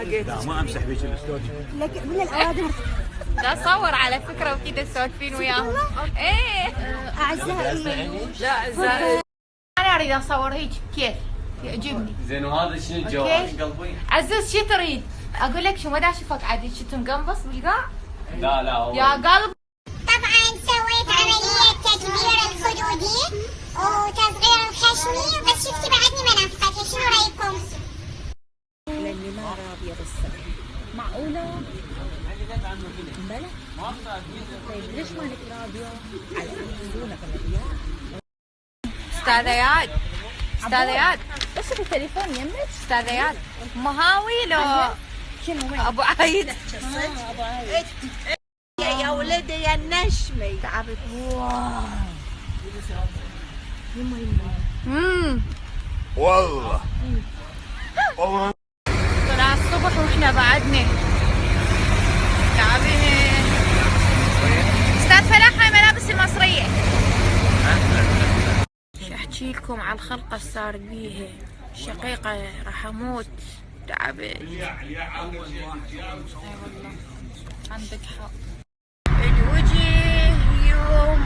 جيت. لا ما امسح بيك الاستوديو. لك من الاوادم. لا صور على فكرة وكذا تسولفين وياهم. ايه اعزائي. لا اعزائي. انا اريد اصور هيك كيف يعجبني. زين وهذا شنو الجواب قلبي؟ عزوز شو تريد؟ اقول لك شو ما دا اشوفك عادي شو مقنبص بالقاع؟ لا هو يا قلب. طبعا سويت عملية تكبير الخدودي وتصغير الخشمي بس شفتي بعدني منافقتي، شنو رايكم؟ لاني ما راضيه بالسبب. معقوله؟ بلى. طيب ليش مالك راضيه؟ على يحسدونك الرياء. استاذيات استاذيات بس التليفون يمك. استاذيات مهاوي لو شنو ابو عايد. ابو عايد. يا ولدي يا النشمي تعبت. والله طلع الصبح واحنا بعدنا تعبين. استاذ فلاح هاي ملابس المصرية. شو احكي لكم على الخلقة صار بيها شقيقة راح اموت تعبت. اي والله عندك حق. الوجه يوم